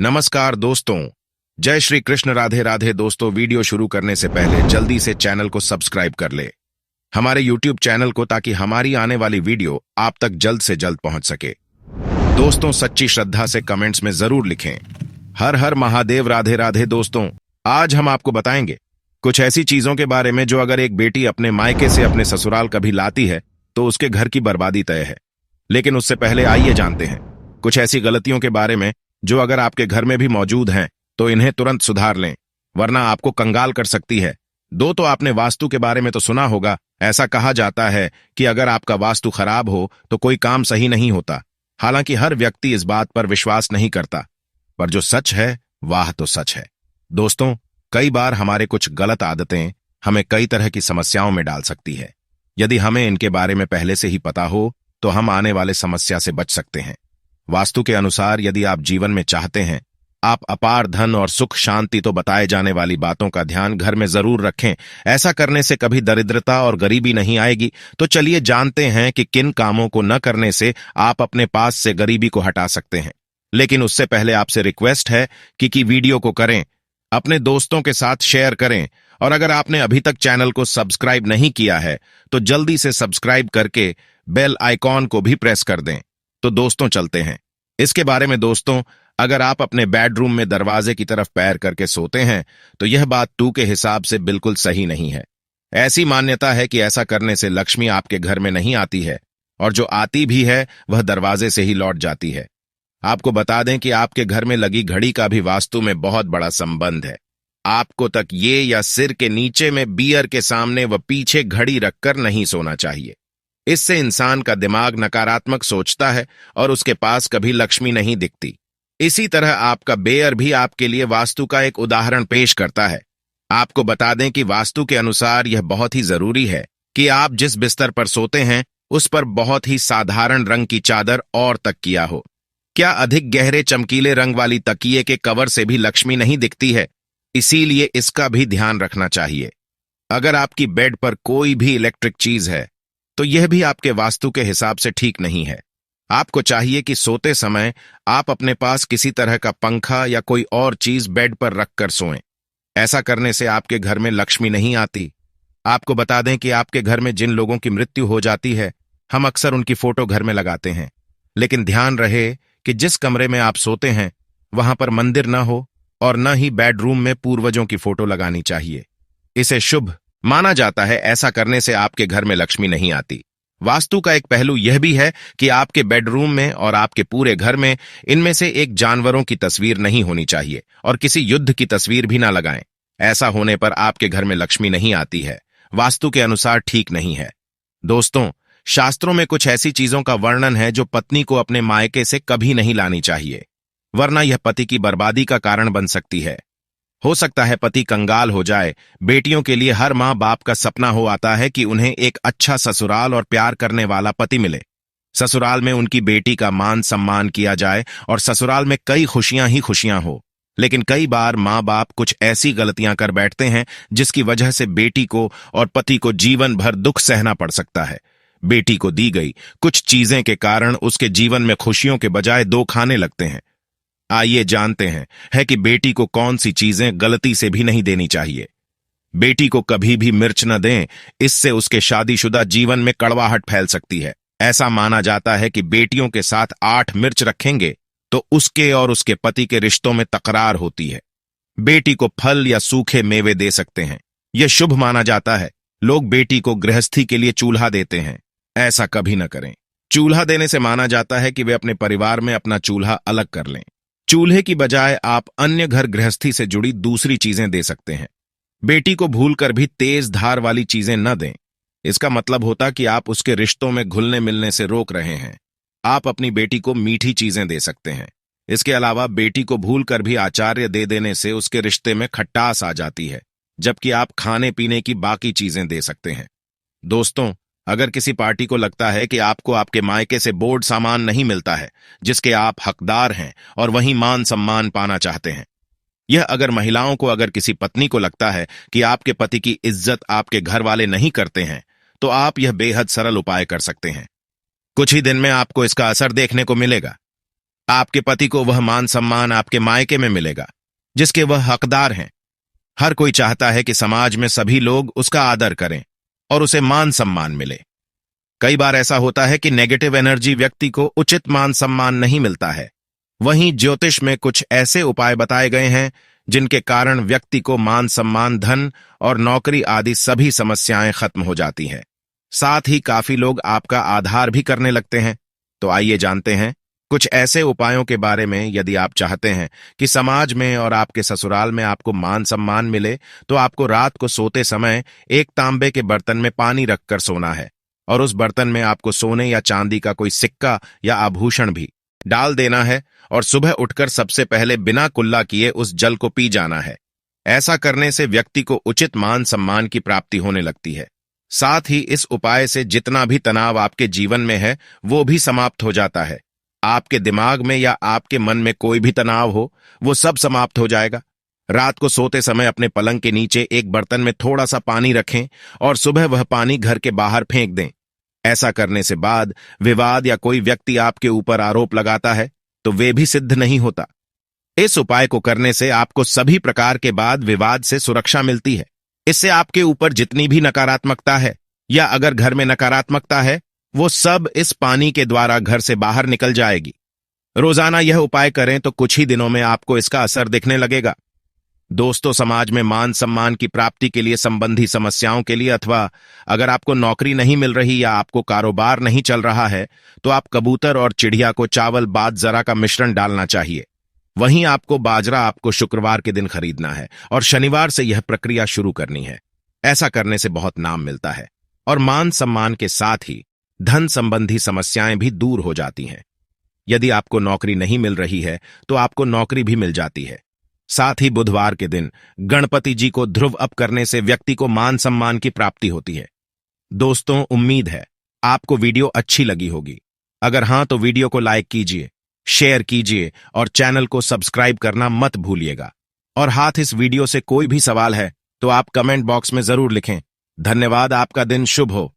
नमस्कार दोस्तों, जय श्री कृष्ण। राधे राधे दोस्तों। वीडियो शुरू करने से पहले जल्दी से चैनल को सब्सक्राइब कर ले हमारे यूट्यूब चैनल को, ताकि हमारी आने वाली वीडियो आप तक जल्द से जल्द पहुंच सके। दोस्तों, सच्ची श्रद्धा से कमेंट्स में जरूर लिखें हर हर महादेव। राधे राधे दोस्तों, आज हम आपको बताएंगे कुछ ऐसी चीजों के बारे में जो अगर एक बेटी अपने मायके से अपने ससुराल कभी लाती है तो उसके घर की बर्बादी तय है। लेकिन उससे पहले आइए जानते हैं कुछ ऐसी गलतियों के बारे में जो अगर आपके घर में भी मौजूद हैं तो इन्हें तुरंत सुधार लें, वरना आपको कंगाल कर सकती है। तो आपने वास्तु के बारे में तो सुना होगा। ऐसा कहा जाता है कि अगर आपका वास्तु खराब हो तो कोई काम सही नहीं होता। हालांकि हर व्यक्ति इस बात पर विश्वास नहीं करता, पर जो सच है वह तो सच है। दोस्तों, कई बार हमारे कुछ गलत आदतें हमें कई तरह की समस्याओं में डाल सकती है। यदि हमें इनके बारे में पहले से ही पता हो तो हम आने वाले समस्या से बच सकते हैं। वास्तु के अनुसार यदि आप जीवन में चाहते हैं आप अपार धन और सुख शांति, तो बताए जाने वाली बातों का ध्यान घर में जरूर रखें। ऐसा करने से कभी दरिद्रता और गरीबी नहीं आएगी। तो चलिए जानते हैं कि किन कामों को न करने से आप अपने पास से गरीबी को हटा सकते हैं। लेकिन उससे पहले आपसे रिक्वेस्ट है कि वीडियो को करें, अपने दोस्तों के साथ शेयर करें, और अगर आपने अभी तक चैनल को सब्सक्राइब नहीं किया है तो जल्दी से सब्सक्राइब करके बेल आइकॉन को भी प्रेस कर दें। तो दोस्तों चलते हैं इसके बारे में। दोस्तों, अगर आप अपने बेडरूम में दरवाजे की तरफ पैर करके सोते हैं तो यह बात टू के हिसाब से बिल्कुल सही नहीं है। ऐसी मान्यता है कि ऐसा करने से लक्ष्मी आपके घर में नहीं आती है, और जो आती भी है वह दरवाजे से ही लौट जाती है। आपको बता दें कि आपके घर में लगी घड़ी का भी वास्तु में बहुत बड़ा संबंध है। आपको तक ये या सिर के नीचे में बियर के सामने व पीछे घड़ी रखकर नहीं सोना चाहिए। इससे इंसान का दिमाग नकारात्मक सोचता है और उसके पास कभी लक्ष्मी नहीं दिखती। इसी तरह आपका बेयर भी आपके लिए वास्तु का एक उदाहरण पेश करता है। आपको बता दें कि वास्तु के अनुसार यह बहुत ही जरूरी है कि आप जिस बिस्तर पर सोते हैं उस पर बहुत ही साधारण रंग की चादर और तकिया हो। क्या अधिक गहरे चमकीले रंग वाली तकिए के कवर से भी लक्ष्मी नहीं दिखती है? इसीलिए इसका भी ध्यान रखना चाहिए। अगर आपकी बेड पर कोई भी इलेक्ट्रिक चीज है तो यह भी आपके वास्तु के हिसाब से ठीक नहीं है। आपको चाहिए कि सोते समय आप अपने पास किसी तरह का पंखा या कोई और चीज बेड पर रखकर सोएं। ऐसा करने से आपके घर में लक्ष्मी नहीं आती। आपको बता दें कि आपके घर में जिन लोगों की मृत्यु हो जाती है हम अक्सर उनकी फोटो घर में लगाते हैं। लेकिन ध्यान रहे कि जिस कमरे में आप सोते हैं वहां पर मंदिर न हो, और न ही बेडरूम में पूर्वजों की फोटो लगानी चाहिए। इसे शुभ माना जाता है। ऐसा करने से आपके घर में लक्ष्मी नहीं आती। वास्तु का एक पहलू यह भी है कि आपके बेडरूम में और आपके पूरे घर में इनमें से एक जानवरों की तस्वीर नहीं होनी चाहिए, और किसी युद्ध की तस्वीर भी ना लगाएं। ऐसा होने पर आपके घर में लक्ष्मी नहीं आती है, वास्तु के अनुसार ठीक नहीं है। दोस्तों, शास्त्रों में कुछ ऐसी चीजों का वर्णन है जो पत्नी को अपने मायके से कभी नहीं लानी चाहिए, वरना यह पति की बर्बादी का कारण बन सकती है। हो सकता है पति कंगाल हो जाए। बेटियों के लिए हर माँ बाप का सपना हो आता है कि उन्हें एक अच्छा ससुराल और प्यार करने वाला पति मिले। ससुराल में उनकी बेटी का मान सम्मान किया जाए और ससुराल में कई खुशियां ही खुशियां हो। लेकिन कई बार माँ बाप कुछ ऐसी गलतियां कर बैठते हैं जिसकी वजह से बेटी को और पति को जीवन भर दुख सहना पड़ सकता है। बेटी को दी गई कुछ चीजें के कारण उसके जीवन में खुशियों के बजाय दो खाने लगते हैं। आइए जानते हैं कि बेटी को कौन सी चीजें गलती से भी नहीं देनी चाहिए। बेटी को कभी भी मिर्च न दें, इससे उसके शादीशुदा जीवन में कड़वाहट फैल सकती है। ऐसा माना जाता है कि बेटियों के साथ 8 मिर्च रखेंगे तो उसके और उसके पति के रिश्तों में तकरार होती है। बेटी को फल या सूखे मेवे दे सकते हैं, यह शुभ माना जाता है। लोग बेटी को गृहस्थी के लिए चूल्हा देते हैं, ऐसा कभी न करें। चूल्हा देने से माना जाता है कि वे अपने परिवार में अपना चूल्हा अलग कर लें। चूल्हे की बजाय आप अन्य घर गृहस्थी से जुड़ी दूसरी चीजें दे सकते हैं। बेटी को भूलकर भी तेज धार वाली चीजें न दें। इसका मतलब होता कि आप उसके रिश्तों में घुलने मिलने से रोक रहे हैं। आप अपनी बेटी को मीठी चीजें दे सकते हैं। इसके अलावा बेटी को भूलकर भी आचार्य दे देने से उसके रिश्ते में खट्टास आ जाती है, जबकि आप खाने पीने की बाकी चीजें दे सकते हैं। दोस्तों, अगर किसी पार्टी को लगता है कि आपको आपके मायके से बोर्ड सामान नहीं मिलता है जिसके आप हकदार हैं और वहीं मान सम्मान पाना चाहते हैं, यह अगर महिलाओं को, अगर किसी पत्नी को लगता है कि आपके पति की इज्जत आपके घर वाले नहीं करते हैं, तो आप यह बेहद सरल उपाय कर सकते हैं। कुछ ही दिन में आपको इसका असर देखने को मिलेगा। आपके पति को वह मान सम्मान आपके मायके में मिलेगा जिसके वह हकदार हैं। हर कोई चाहता है कि समाज में सभी लोग उसका आदर करें और उसे मान सम्मान मिले। कई बार ऐसा होता है कि नेगेटिव एनर्जी व्यक्ति को उचित मान सम्मान नहीं मिलता है। वहीं ज्योतिष में कुछ ऐसे उपाय बताए गए हैं जिनके कारण व्यक्ति को मान सम्मान, धन और नौकरी आदि सभी समस्याएं खत्म हो जाती हैं। साथ ही काफी लोग आपका आधार भी करने लगते हैं। तो आइए जानते हैं कुछ ऐसे उपायों के बारे में। यदि आप चाहते हैं कि समाज में और आपके ससुराल में आपको मान सम्मान मिले, तो आपको रात को सोते समय एक तांबे के बर्तन में पानी रखकर सोना है और उस बर्तन में आपको सोने या चांदी का कोई सिक्का या आभूषण भी डाल देना है और सुबह उठकर सबसे पहले बिना कुल्ला किए उस जल को पी जाना है। ऐसा करने से व्यक्ति को उचित मान सम्मान की प्राप्ति होने लगती है। साथ ही इस उपाय से जितना भी तनाव आपके जीवन में है वो भी समाप्त हो जाता है। आपके दिमाग में या आपके मन में कोई भी तनाव हो वो सब समाप्त हो जाएगा। रात को सोते समय अपने पलंग के नीचे एक बर्तन में थोड़ा सा पानी रखें और सुबह वह पानी घर के बाहर फेंक दें। ऐसा करने से बाद विवाद या कोई व्यक्ति आपके ऊपर आरोप लगाता है तो वे भी सिद्ध नहीं होता। इस उपाय को करने से आपको सभी प्रकार के वाद विवाद से सुरक्षा मिलती है। इससे आपके ऊपर जितनी भी नकारात्मकता है या अगर घर में नकारात्मकता है वो सब इस पानी के द्वारा घर से बाहर निकल जाएगी। रोजाना यह उपाय करें तो कुछ ही दिनों में आपको इसका असर दिखने लगेगा। दोस्तों, समाज में मान सम्मान की प्राप्ति के लिए संबंधी समस्याओं के लिए अथवा अगर आपको नौकरी नहीं मिल रही या आपको कारोबार नहीं चल रहा है तो आप कबूतर और चिड़िया को चावल बाजरा का मिश्रण डालना चाहिए। वहीं आपको बाजरा आपको शुक्रवार के दिन खरीदना है और शनिवार से यह प्रक्रिया शुरू करनी है। ऐसा करने से बहुत नाम मिलता है और मान सम्मान के साथ ही धन संबंधी समस्याएं भी दूर हो जाती हैं। यदि आपको नौकरी नहीं मिल रही है तो आपको नौकरी भी मिल जाती है। साथ ही बुधवार के दिन गणपति जी को ध्रुव अप करने से व्यक्ति को मान सम्मान की प्राप्ति होती है। दोस्तों, उम्मीद है आपको वीडियो अच्छी लगी होगी। अगर हां तो वीडियो को लाइक कीजिए, शेयर कीजिए और चैनल को सब्सक्राइब करना मत भूलिएगा। और हाथ इस वीडियो से कोई भी सवाल है तो आप कमेंट बॉक्स में जरूर लिखें। धन्यवाद। आपका दिन शुभ हो।